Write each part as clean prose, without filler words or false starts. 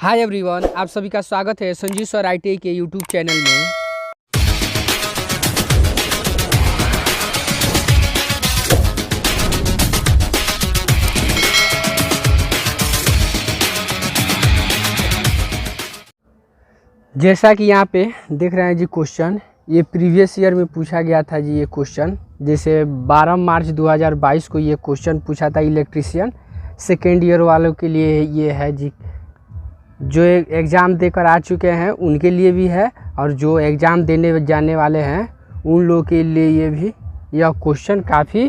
Hi everyone, आप सभी का स्वागत है संजीव सर ITI के यूट्यूब चैनल में। जैसा कि यहाँ पे देख रहे हैं जी क्वेश्चन, ये प्रीवियस ईयर में पूछा गया था जी। ये क्वेश्चन जैसे 12 मार्च 2022 को ये क्वेश्चन पूछा था इलेक्ट्रीशियन सेकेंड ईयर वालों के लिए। ये है जी, जो एग्ज़ाम देकर आ चुके हैं उनके लिए भी है, और जो एग्ज़ाम देने जाने वाले हैं उन लोगों के लिए ये भी यह क्वेश्चन काफ़ी,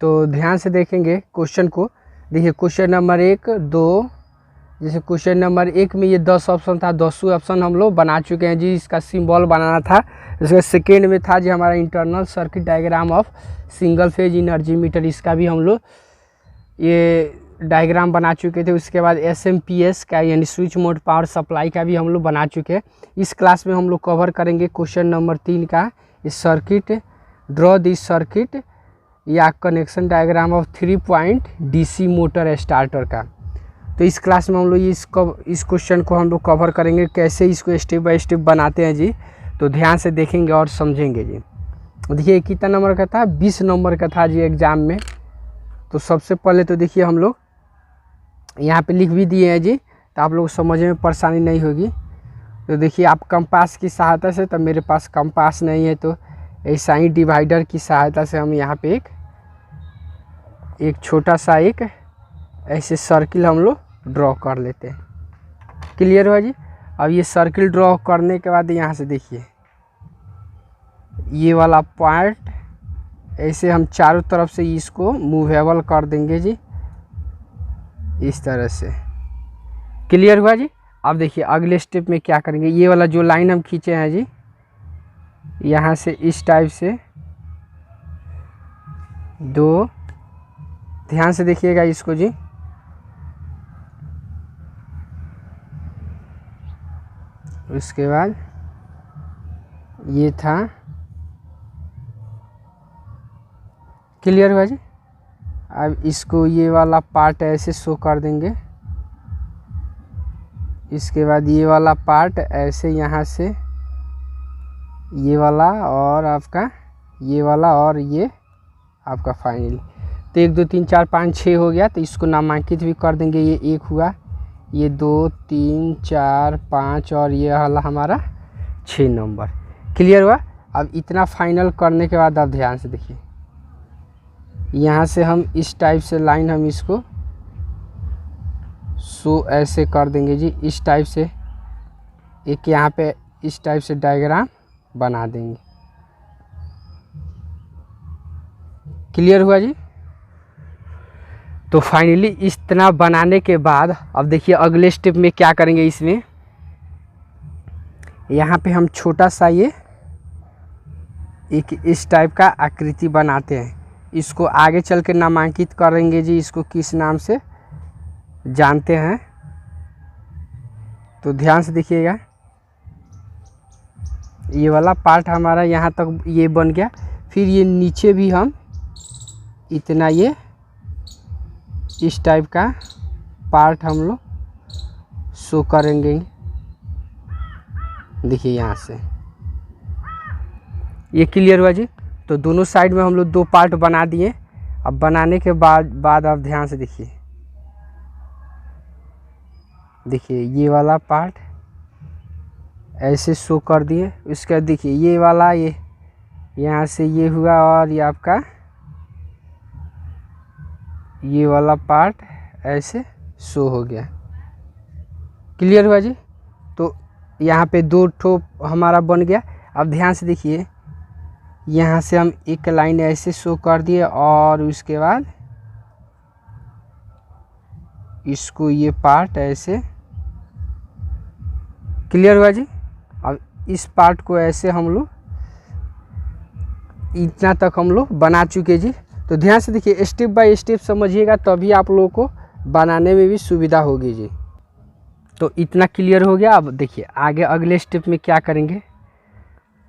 तो ध्यान से देखेंगे क्वेश्चन को। देखिए क्वेश्चन नंबर 1, 2, जैसे क्वेश्चन नंबर 1 में ये 10 ऑप्शन था, 10 ऑप्शन हम लोग बना चुके हैं जी। इसका सिंबल बनाना था। इसका सेकेंड में था जी हमारा internal circuit diagram of single phase energy meter, इसका भी हम लोग ये डायग्राम बना चुके थे। उसके बाद SMPS का यानी स्विच मोड पावर सप्लाई का भी हम लोग बना चुके हैं। इस क्लास में हम लोग कवर करेंगे क्वेश्चन नंबर 3 का, इस सर्किट ड्रॉ दिस सर्किट या connection diagram of 3 point DC motor starter का। तो इस क्लास में हम लोग इस क्वेश्चन को हम लोग कवर करेंगे, कैसे इसको स्टेप बाय स्टेप बनाते हैं जी। तो ध्यान से देखेंगे और समझेंगे जी। देखिए कितना नंबर का था, 20 नंबर का था जी एग्ज़ाम में। तो सबसे पहले तो देखिए हम लोग यहाँ पे लिख भी दिए हैं जी, तो आप लोग समझने में परेशानी नहीं होगी। तो देखिए आप कंपास की सहायता से, तो मेरे पास कंपास नहीं है, तो ऐसा ही डिवाइडर की सहायता से हम यहाँ पे एक छोटा सा एक ऐसे सर्किल हम लोग ड्रॉ कर लेते हैं। क्लियर हुआ जी। अब ये सर्किल ड्रॉ करने के बाद यहाँ से देखिए ये वाला पॉइंट ऐसे हम चारों तरफ से इसको मूवेबल कर देंगे जी, इस तरह से। क्लियर हुआ जी। अब देखिए अगले स्टेप में क्या करेंगे, ये वाला जो लाइन हम खींचे हैं जी, यहाँ से इस टाइप से 2, ध्यान से देखिएगा इसको जी। उसके बाद ये था। क्लियर हुआ जी। अब इसको ये वाला पार्ट ऐसे शो कर देंगे। इसके बाद ये वाला पार्ट ऐसे यहाँ से ये वाला और आपका ये वाला और ये आपका फाइनली। तो 1 2 3 4 5 6 हो गया। तो इसको नामांकित भी कर देंगे। ये 1 हुआ, ये 2 3 4 5 और ये वाला हमारा 6 नंबर। क्लियर हुआ। अब इतना फाइनल करने के बाद आप ध्यान से देखिए, यहाँ से हम इस टाइप से लाइन हम इसको शो ऐसे कर देंगे जी, इस टाइप से एक यहाँ पे इस टाइप से डायग्राम बना देंगे। क्लियर हुआ जी। तो फाइनली इतना बनाने के बाद अब देखिए अगले स्टेप में क्या करेंगे। इसमें यहाँ पे हम छोटा सा ये एक इस टाइप का आकृति बनाते हैं। इसको आगे चल के नामांकित करेंगे जी, इसको किस नाम से जानते हैं। तो ध्यान से देखिएगा, ये वाला पार्ट हमारा यहाँ तक ये बन गया। फिर ये नीचे भी हम इतना ये इस टाइप का पार्ट हम लोग शो करेंगे। देखिए यहाँ से ये क्लियर हुआ जी। तो दोनों साइड में हम लोग 2 पार्ट बना दिए। अब बनाने के बाद आप ध्यान से देखिए, ये वाला पार्ट ऐसे शो कर दिए। उसके बाद देखिए ये वाला ये यहाँ से ये हुआ, और ये आपका ये वाला पार्ट ऐसे शो हो गया। क्लियर हुआ जी। तो यहाँ पे 2 ठो हमारा बन गया। अब ध्यान से देखिए, यहाँ से हम एक लाइन ऐसे शो कर दिए, और उसके बाद इसको ये पार्ट ऐसे। क्लियर हुआ जी। अब इस पार्ट को ऐसे हम लोग इतना तक हम लोग बना चुके जी। तो ध्यान से देखिए, स्टेप बाय स्टेप समझिएगा, तभी आप लोगों को बनाने में भी सुविधा होगी जी। तो इतना क्लियर हो गया। अब देखिए आगे अगले स्टेप में क्या करेंगे,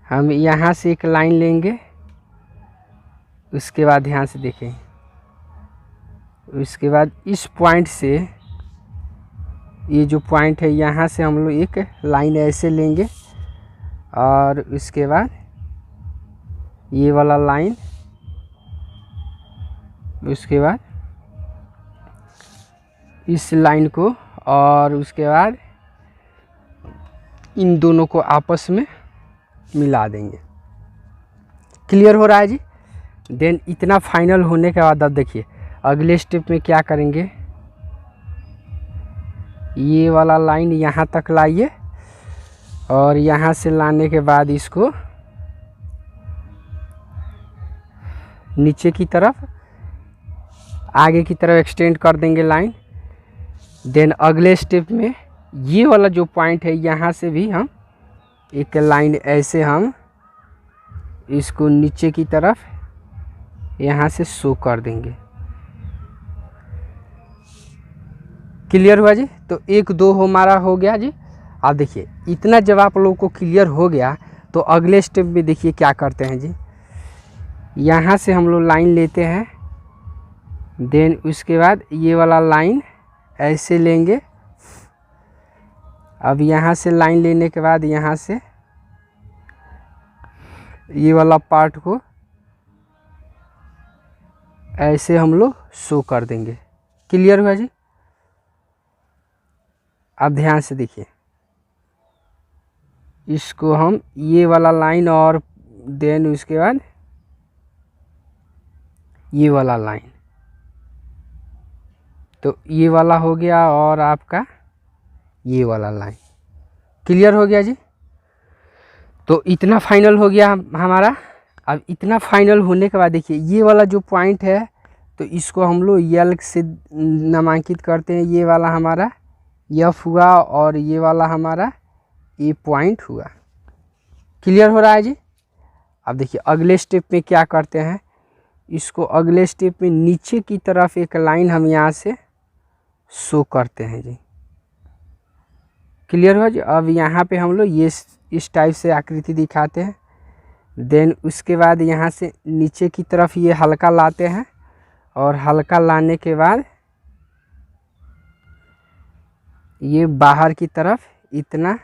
हम यहाँ से एक लाइन लेंगे। उसके बाद ध्यान से देखें, उसके बाद इस पॉइंट से ये जो पॉइंट है यहाँ से हम लोग एक लाइन ऐसे लेंगे और उसके बाद ये वाला लाइन, उसके बाद इस लाइन को, और उसके बाद इन दोनों को आपस में मिला देंगे। क्लियर हो रहा है जी। देन इतना फाइनल होने के बाद अब देखिए अगले स्टेप में क्या करेंगे, ये वाला लाइन यहाँ तक लाइए और यहाँ से लाने के बाद इसको नीचे की तरफ आगे की तरफ एक्सटेंड कर देंगे लाइन। देन अगले स्टेप में ये वाला जो पॉइंट है यहाँ से भी हम एक लाइन ऐसे हम इसको नीचे की तरफ यहाँ से शो कर देंगे। क्लियर हुआ जी। तो 1 2 हमारा हो गया जी। अब देखिए इतना जब आप लोगों को क्लियर हो गया तो अगले स्टेप में देखिए क्या करते हैं जी, यहाँ से हम लोग लाइन लेते हैं। देन उसके बाद ये वाला लाइन ऐसे लेंगे। अब यहाँ से लाइन लेने के बाद यहाँ से ये वाला पार्ट को ऐसे हम लोग शो कर देंगे। क्लियर हुआ जी। अब ध्यान से देखिए, इसको हम ये वाला लाइन और देन उसके बाद ये वाला लाइन, तो ये वाला हो गया और आपका ये वाला लाइन। क्लियर हो गया जी। तो इतना फाइनल हो गया हमारा। अब इतना फाइनल होने के बाद देखिए ये वाला जो पॉइंट है तो इसको हम लोग यल से नामांकित करते हैं। ये वाला हमारा एफ हुआ और ये वाला हमारा ए पॉइंट हुआ। क्लियर हो रहा है जी। अब देखिए अगले स्टेप में क्या करते हैं, इसको अगले स्टेप में नीचे की तरफ एक लाइन हम यहाँ से शो करते हैं जी। क्लियर हुआ जी। अब यहाँ पे हम लोग ये इस टाइप से आकृति दिखाते हैं। देन उसके बाद यहाँ से नीचे की तरफ ये हल्का लाते हैं और हल्का लाने के बाद ये बाहर की तरफ इतना।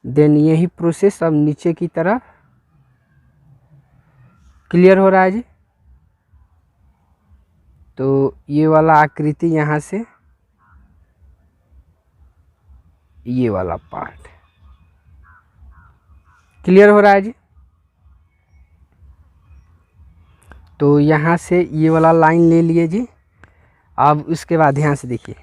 देन यही प्रोसेस अब नीचे की तरफ। क्लियर हो रहा है जी। तो ये वाला आकृति यहाँ से ये वाला पार्ट। क्लियर हो रहा है जी। तो यहाँ से ये वाला लाइन ले लिए जी। अब उसके बाद ध्यान से देखिए,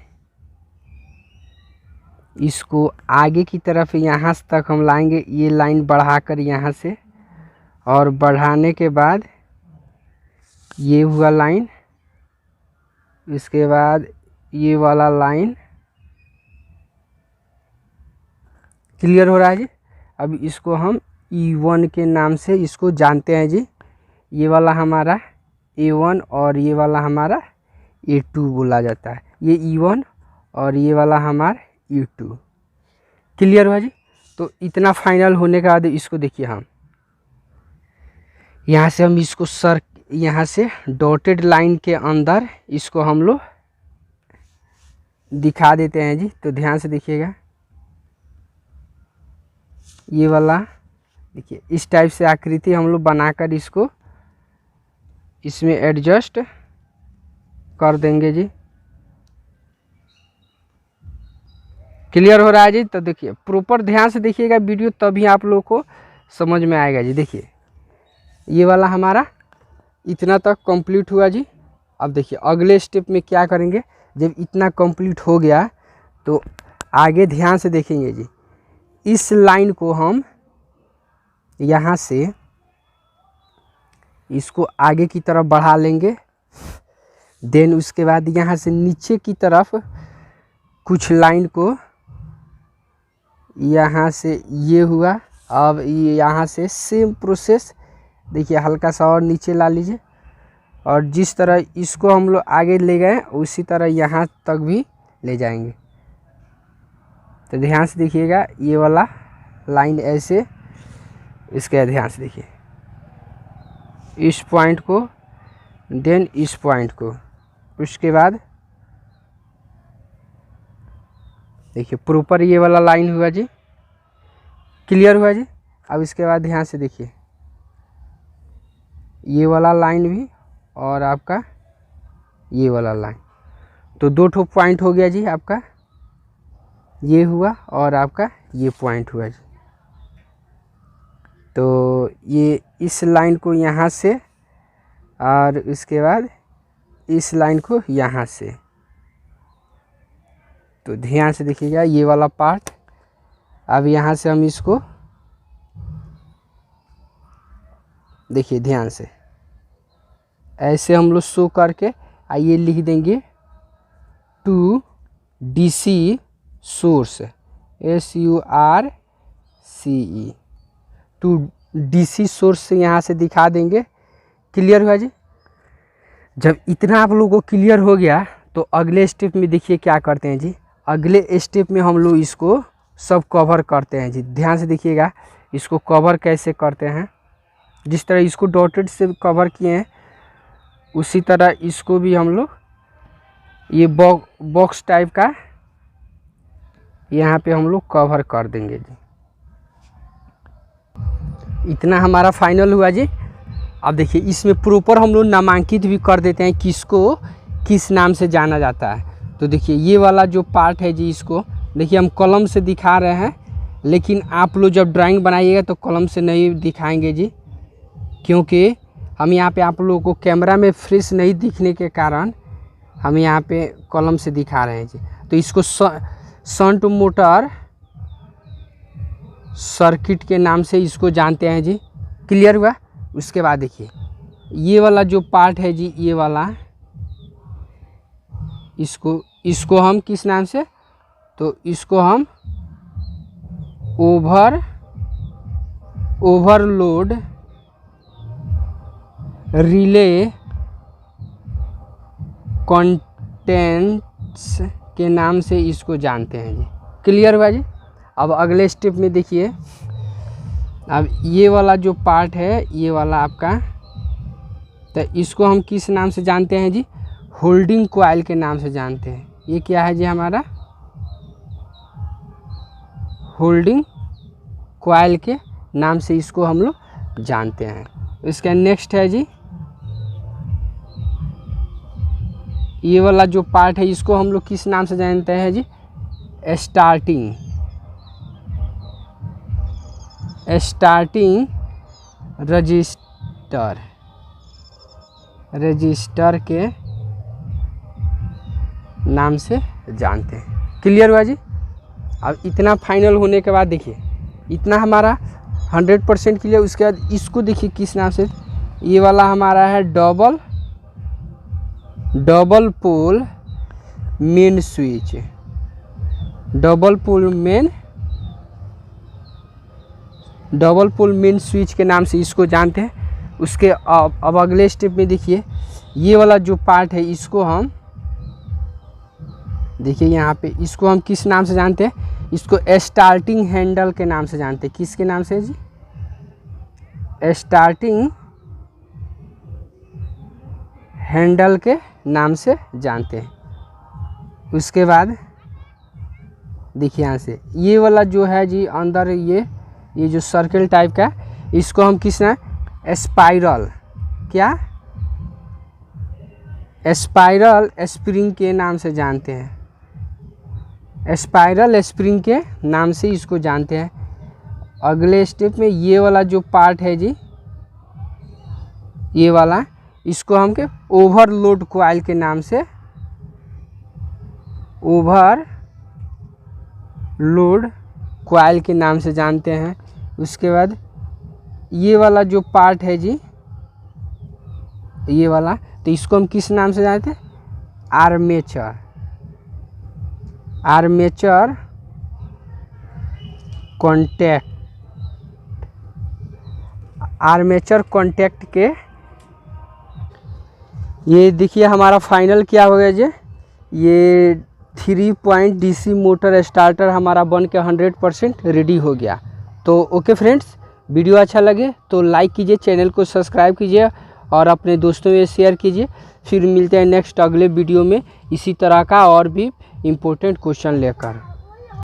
इसको आगे की तरफ यहाँ तक हम लाएंगे। ये लाइन बढ़ाकर यहाँ से, और बढ़ाने के बाद ये हुआ लाइन, इसके बाद ये वाला लाइन। क्लियर हो रहा है जी। अब इसको हम E1 के नाम से इसको जानते हैं जी। ये वाला हमारा A1 और ये वाला हमारा A2 बोला जाता है। ये E1 और ये वाला हमारा E2। क्लियर हुआ जी। तो इतना फाइनल होने के बाद इसको देखिए, हम यहाँ से हम इसको यहाँ से डॉटेड लाइन के अंदर इसको हम लोग दिखा देते हैं जी। तो ध्यान से देखिएगा, ये वाला देखिए इस टाइप से आकृति हम लोग बनाकर इसको इसमें एडजस्ट कर देंगे जी। क्लियर हो रहा है जी। तो देखिए प्रॉपर ध्यान से देखिएगा वीडियो, तभी आप लोगों को समझ में आएगा जी। देखिए ये वाला हमारा इतना तक कंप्लीट हुआ जी। अब देखिए अगले स्टेप में क्या करेंगे, जब इतना कंप्लीट हो गया तो आगे ध्यान से देखेंगे जी। इस लाइन को हम यहाँ से इसको आगे की तरफ बढ़ा लेंगे। देन उसके बाद यहाँ से नीचे की तरफ कुछ लाइन को यहाँ से ये हुआ। अब ये यहाँ से सेम प्रोसेस देखिए, हल्का सा और नीचे ला लीजिए, और जिस तरह इसको हम लोग आगे ले गए उसी तरह यहाँ तक भी ले जाएंगे। तो ध्यान से देखिएगा, ये वाला लाइन ऐसे, इसके ध्यान से देखिए इस पॉइंट को, देन इस पॉइंट को, उसके बाद देखिए प्रॉपर ये वाला लाइन हुआ जी, क्लियर हुआ जी। अब इसके बाद ध्यान से देखिए ये वाला लाइन भी और आपका ये वाला लाइन, तो 2 ठो पॉइंट हो गया जी आपका, ये हुआ और आपका ये पॉइंट हुआ जी। तो ये इस लाइन को यहाँ से और इसके बाद इस लाइन को यहाँ से, तो ध्यान से देखिएगा ये वाला पार्ट। अब यहाँ से हम इसको देखिए ध्यान से ऐसे हम लोग शो करके आइए लिख देंगे to DC source, SURCE, to DC source से यहाँ से दिखा देंगे। क्लियर हुआ जी। जब इतना आप लोगों को क्लियर हो गया तो अगले स्टेप में देखिए क्या करते हैं जी। अगले स्टेप में हम लोग इसको सब कवर करते हैं जी। ध्यान से देखिएगा इसको कवर कैसे करते हैं। जिस तरह इसको डॉटेड से कवर किए हैं उसी तरह इसको भी हम लोग ये बॉक्स टाइप का यहाँ पे हम लोग कवर कर देंगे जी। इतना हमारा फाइनल हुआ जी। अब देखिए इसमें प्रॉपर हम लोग नामांकित भी कर देते हैं किसको किस नाम से जाना जाता है। तो देखिए ये वाला जो पार्ट है जी, इसको देखिए हम कलम से दिखा रहे हैं, लेकिन आप लोग जब ड्राइंग बनाइएगा तो कलम से नहीं दिखाएंगे जी, क्योंकि हम यहाँ पे आप लोगों को कैमरा में फ्रेश नहीं दिखने के कारण हम यहाँ पे कलम से दिखा रहे हैं जी। तो इसको शंट मोटर सर्किट के नाम से इसको जानते हैं जी। क्लियर हुआ। उसके बाद देखिए ये वाला जो पार्ट है जी, ये वाला इसको हम किस नाम से, तो इसको हम ओवरलोड रिले कंटेंट्स के नाम से इसको जानते हैं जी। क्लियर हुआ जी। अब अगले स्टेप में देखिए, अब ये वाला जो पार्ट है ये वाला आपका, तो इसको हम किस नाम से जानते हैं जी, होल्डिंग कॉइल के नाम से जानते हैं। ये क्या है जी हमारा होल्डिंग कॉइल के नाम से इसको हम लोग जानते हैं। इसका नेक्स्ट है जी ये वाला जो पार्ट है इसको हम लोग किस नाम से जानते हैं जी, स्टार्टिंग रजिस्टर के नाम से जानते हैं। क्लियर हुआ जी। अब इतना फाइनल होने के बाद देखिए इतना हमारा 100% क्लियर। उसके बाद इसको देखिए किस नाम से, ये वाला हमारा है double pole main switch, double pole main switch के नाम से इसको जानते हैं। उसके अब अगले स्टेप में देखिए ये वाला जो पार्ट है इसको हम देखिए यहाँ पे इसको हम किस नाम से जानते हैं, इसको स्टार्टिंग हैंडल के नाम से जानते हैं। किसके नाम से जी, स्टार्टिंग हैंडल के नाम से जानते हैं। उसके बाद देखिए यहाँ से ये वाला जो है जी अंदर ये जो सर्कल टाइप का, इसको हम किस नाम, स्पाइरल, क्या स्पाइरल स्प्रिंग के नाम से जानते हैं। स्पाइरल स्प्रिंग के नाम से इसको जानते हैं। अगले स्टेप में ये वाला जो पार्ट है जी, ये वाला, इसको हम के ओवरलोड कॉइल के नाम से, ओवरलोड कॉइल के नाम से जानते हैं। उसके बाद ये वाला जो पार्ट है जी, ये वाला, तो इसको हम किस नाम से जानते हैं, आर्मेचर कॉन्टैक्ट के। ये देखिए हमारा फाइनल क्या हो गया जी, ये 3 पॉइंट DC मोटर स्टार्टर हमारा बन के 100% रेडी हो गया। तो ओके फ्रेंड्स, वीडियो अच्छा लगे तो लाइक कीजिए, चैनल को सब्सक्राइब कीजिए और अपने दोस्तों में शेयर कीजिए। फिर मिलते हैं नेक्स्ट अगले वीडियो में इसी तरह का और भी इम्पोर्टेंट क्वेश्चन लेकर।